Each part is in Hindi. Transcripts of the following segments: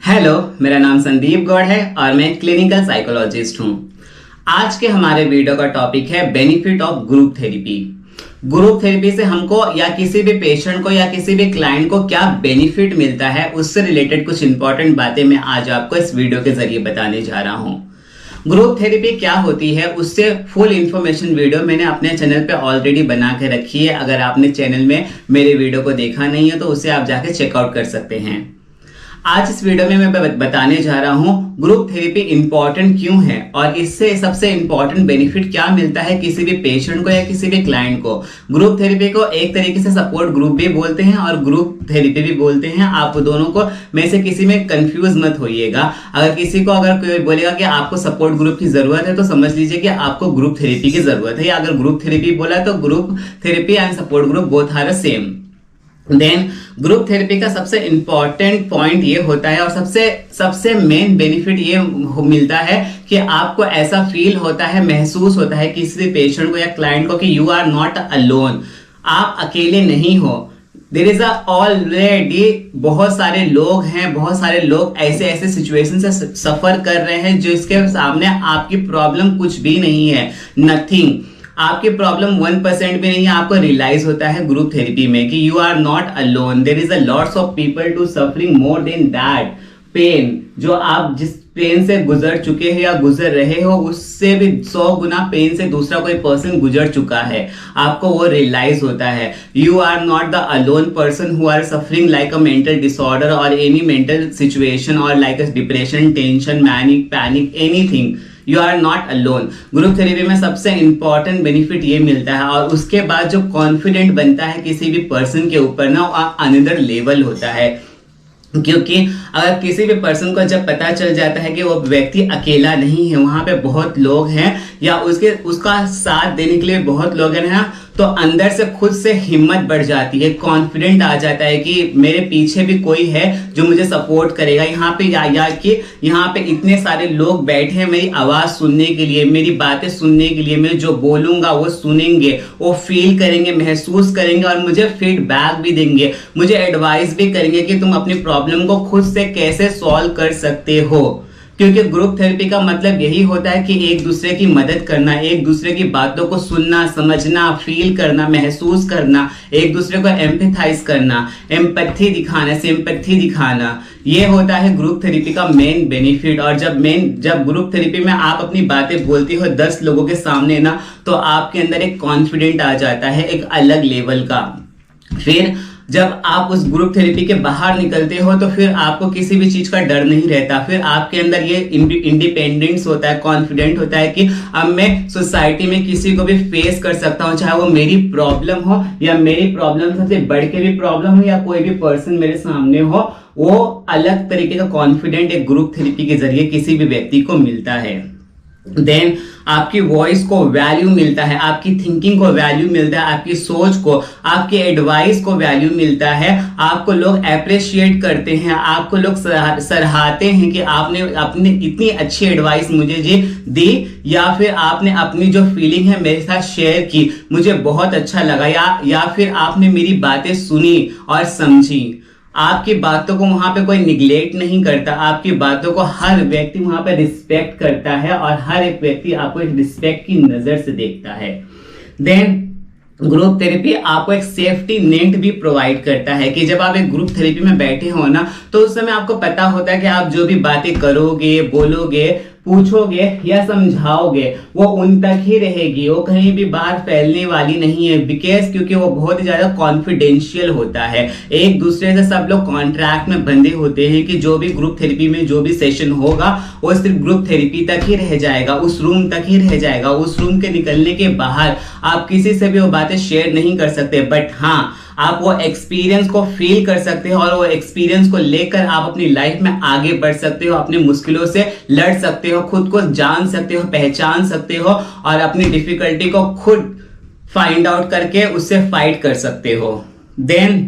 हेलो, मेरा नाम संदीप गौड़ है और मैं क्लिनिकल साइकोलॉजिस्ट हूं। आज के हमारे वीडियो का टॉपिक है benefit of group therapy. Group therapy से हमको या किसी भी पेशेंट को या किसी भी क्लाइंट को क्या बेनिफिट मिलता है, उससे रिलेटेड कुछ इंपॉर्टेंट बातें मैं आज आपको इस वीडियो के जरिए बताने जा रहा हूं। ग्रुप थेरेपी क्या होती है, उससे फुल इंफॉर्मेशन वीडियो मैंने अपने चैनल पे ऑलरेडी बना के रखी है। अगर आपने चैनल में मेरे वीडियो को देखा नहीं है तो उसे आप जाके चेकआउट कर सकते हैं। आज इस वीडियो में मैं बताने जा रहा हूं ग्रुप थेरेपी इंपॉर्टेंट क्यों है और इससे सबसे इंपॉर्टेंट बेनिफिट क्या मिलता है किसी भी पेशेंट को या किसी भी क्लाइंट को। ग्रुप थेरेपी को एक तरीके से सपोर्ट ग्रुप भी बोलते हैं और ग्रुप थेरेपी भी बोलते हैं। आप दोनों को में से किसी में कंफ्यूज मत होइएगा। अगर कोई बोलेगा कि आपको सपोर्ट ग्रुप की जरूरत है तो समझ लीजिए कि आपको ग्रुप थेरेपी की जरूरत है, या अगर ग्रुप थेरेपी बोला तो group therapy and support group both are same. Then group therapy का सबसे इंपॉर्टेंट पॉइंट ये होता है और सबसे मेन बेनिफिट ये मिलता है कि आपको ऐसा फील होता है, महसूस होता है किसी भी पेशेंट को या क्लाइंट को कि यू आर नॉट अलोन, आप अकेले नहीं हो। देयर इज ऑलरेडी बहुत सारे लोग हैं, बहुत सारे लोग ऐसे सिचुएशन से सफर कर रहे हैं जो इसके सामने आपकी प्रॉब्लम कुछ भी नहीं है, नथिंग। आपकी प्रॉब्लम 1% भी नहीं है। आपको रियलाइज होता है ग्रुप थेरेपी में कि you are not alone, there is a lots of people to suffering more than that pain. जो आप जिस पेन से गुजर चुके हैं या गुजर रहे हो उससे भी 100 गुना पेन से दूसरा कोई पर्सन गुजर चुका है, आपको वो रियलाइज होता है। You are not the alone person who are suffering like a mental disorder और एनी मेंटल सिचुएशन और like a depression, tension, manic, panic, anything. You are not alone. Group therapy में सबसे इंपॉर्टेंट बेनिफिट ये मिलता है और उसके बाद जो कॉन्फिडेंट बनता है किसी भी पर्सन के ऊपर ना, अनदर लेवल होता है। क्योंकि अगर किसी भी पर्सन को जब पता चल जाता है कि वो व्यक्ति अकेला नहीं है, वहां पे बहुत लोग हैं या उसका साथ देने के लिए बहुत लोग हैं ना, तो अंदर से खुद से हिम्मत बढ़ जाती है, कॉन्फिडेंट आ जाता है कि मेरे पीछे भी कोई है जो मुझे सपोर्ट करेगा। यहाँ पे कि यहाँ पे इतने सारे लोग बैठे हैं मेरी आवाज सुनने के लिए, मेरी बातें सुनने के लिए, मैं जो बोलूंगा वो सुनेंगे, वो फील करेंगे, महसूस करेंगे और मुझे फीडबैक भी देंगे, मुझे एडवाइस भी करेंगे कि तुम अपनी प्रॉब्लम को खुद से कैसे सॉल्व कर सकते हो। क्योंकि ग्रुप थेरेपी का मतलब यही होता है कि एक दूसरे की मदद करना, एक दूसरे की बातों को सुनना, समझना, फील करना, महसूस करना, एक दूसरे को एम्पैथाइज करना, एम्पैथी दिखाना, सिंपैथी दिखाना, ये होता है ग्रुप थेरेपी का मेन बेनिफिट। और जब ग्रुप थेरेपी में आप अपनी बातें बोलती हो 10 लोगों के सामने ना, तो आपके अंदर एक कॉन्फिडेंट आ जाता है, एक अलग लेवल का। फिर जब आप उस ग्रुप थेरेपी के बाहर निकलते हो तो फिर आपको किसी भी चीज का डर नहीं रहता। फिर आपके अंदर ये इंडिपेंडेंस होता है, कॉन्फिडेंट होता है कि अब मैं सोसाइटी में किसी को भी फेस कर सकता हूँ, चाहे वो मेरी प्रॉब्लम हो या मेरी प्रॉब्लम सबसे बढ़ के भी प्रॉब्लम हो या कोई भी पर्सन मेरे सामने हो, वो अलग तरीके का कॉन्फिडेंट एक ग्रुप थेरेपी के जरिए किसी भी व्यक्ति को मिलता है। देन आपकी वॉइस को वैल्यू मिलता है, आपकी थिंकिंग को वैल्यू मिलता है, आपकी सोच को, आपकी एडवाइस को वैल्यू मिलता है। आपको लोग अप्रिशिएट करते हैं, आपको लोग सराहते हैं कि आपने अपनी इतनी अच्छी एडवाइस मुझे दी, या फिर आपने अपनी जो फीलिंग है मेरे साथ शेयर की, मुझे बहुत अच्छा लगा, या फिर आपने मेरी बातें सुनी और समझी। आपकी बातों को वहां पे कोई निगलेक्ट नहीं करता, आपकी बातों को हर व्यक्ति वहां पे रिस्पेक्ट करता है और हर एक व्यक्ति आपको एक रिस्पेक्ट की नजर से देखता है। देन ग्रुप थेरेपी आपको एक सेफ्टी नेट भी प्रोवाइड करता है कि जब आप एक ग्रुप थेरेपी में बैठे हो ना, तो उस समय आपको पता होता है कि आप जो भी बातें करोगे, बोलोगे, पूछोगे या समझाओगे वो उन तक ही रहेगी, वो कहीं भी बाहर फैलने वाली नहीं है। क्योंकि वो बहुत ही ज्यादा कॉन्फिडेंशियल होता है। एक दूसरे से सब लोग कॉन्ट्रैक्ट में बंधे होते हैं कि जो भी ग्रुप थेरेपी में जो भी सेशन होगा वो सिर्फ ग्रुप थेरेपी तक ही रह जाएगा, उस रूम तक ही रह जाएगा। उस रूम के निकलने के बाहर आप किसी से भी वो बातें शेयर नहीं कर सकते, बट हाँ आप वो एक्सपीरियंस को फील कर सकते हो और वो एक्सपीरियंस को लेकर आप अपनी लाइफ में आगे बढ़ सकते हो, अपनी मुश्किलों से लड़ सकते हो, खुद को जान सकते हो, पहचान सकते हो और अपनी डिफिकल्टी को खुद फाइंड आउट करके उससे फाइट कर सकते हो। Then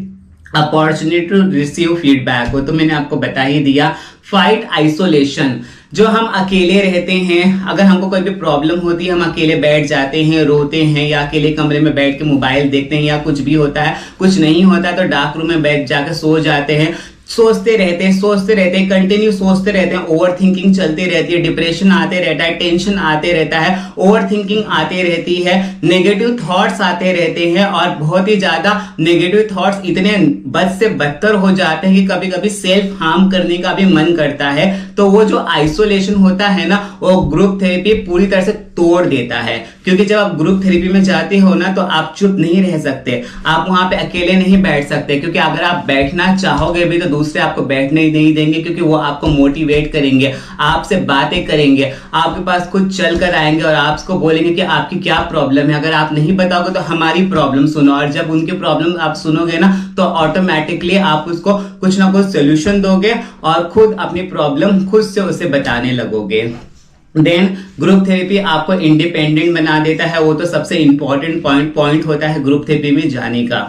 opportunity to receive feedback, वो तो मैंने आपको बता ही दिया। फाइट आइसोलेशन, जो हम अकेले रहते हैं, अगर हमको कोई भी प्रॉब्लम होती है हम अकेले बैठ जाते हैं, रोते हैं या अकेले कमरे में बैठ के मोबाइल देखते हैं या कुछ भी होता है, कुछ नहीं होता है तो डार्क रूम में बैठ जाकर सो जाते हैं। सोचते रहते हैं, कंटिन्यू सोचते रहते हैं, ओवर थिंकिंग चलती रहती है, डिप्रेशन आते रहता है, टेंशन आते रहता है, ओवर थिंकिंग आती रहती है, नेगेटिव थॉट्स आते रहते हैं और बहुत ही ज्यादा नेगेटिव थॉट्स इतने बद से बदतर हो जाते हैं कि कभी कभी सेल्फ हार्म करने का भी मन करता है। तो वो जो आइसोलेशन होता है ना, वो ग्रुप थेरेपी पूरी तरह से तोड़ देता है। क्योंकि जब आप ग्रुप थेरेपी में जाते हो ना, तो आप चुप नहीं रह सकते, आप वहां पे अकेले नहीं बैठ सकते, क्योंकि अगर आप बैठना चाहोगे भी तो दूसरे आपको बैठने ही नहीं देंगे, क्योंकि वो आपको मोटिवेट करेंगे, आपसे बातें करेंगे, आपके पास खुद चल कर आएंगे और आपको बोलेंगे कि आपकी क्या प्रॉब्लम है। अगर आप नहीं बताओगे तो हमारी प्रॉब्लम सुनो, और जब उनकी प्रॉब्लम आप सुनोगे ना, तो ऑटोमेटिकली आप उसको कुछ ना कुछ सोल्यूशन दोगे और खुद अपनी प्रॉब्लम खुद से उसे बताने लगोगे। देन ग्रुप थेरेपी आपको इंडिपेंडेंट बना देता है, वो तो सबसे इंपॉर्टेंट पॉइंट होता है ग्रुप थेरेपी में जाने का।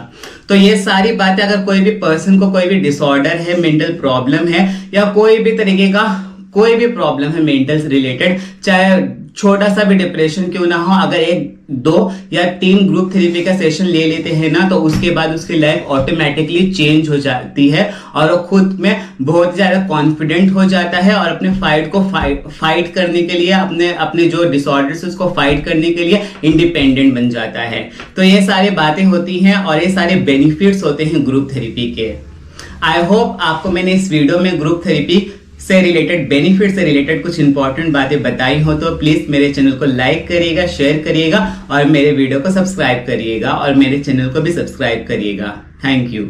तो ये सारी बातें, अगर कोई भी पर्सन को कोई भी डिसऑर्डर है, मेंटल प्रॉब्लम है, या कोई भी तरीके का कोई भी प्रॉब्लम है मेंटल से रिलेटेड, चाहे छोटा सा भी डिप्रेशन क्यों ना हो, अगर 1, 2 या 3 ग्रुप थेरेपी का सेशन ले लेते हैं ना, तो उसके बाद उसकी लाइफ ऑटोमेटिकली चेंज हो जाती है और वो खुद में बहुत ज्यादा कॉन्फिडेंट हो जाता है और अपने फाइट करने के लिए, अपने जो डिसऑर्डर्स उसको फाइट करने के लिए इंडिपेंडेंट बन जाता है। तो ये सारी बातें होती हैं और ये सारे बेनिफिट्स होते हैं ग्रुप थेरेपी के। आई होप आपको मैंने इस वीडियो में ग्रुप थेरेपी से रिलेटेड, बेनिफिट से रिलेटेड कुछ इंपॉर्टेंट बातें बताई हो। तो प्लीज मेरे चैनल को लाइक करिएगा, शेयर करिएगा और मेरे वीडियो को सब्सक्राइब करिएगा और मेरे चैनल को भी सब्सक्राइब करिएगा। Thank you.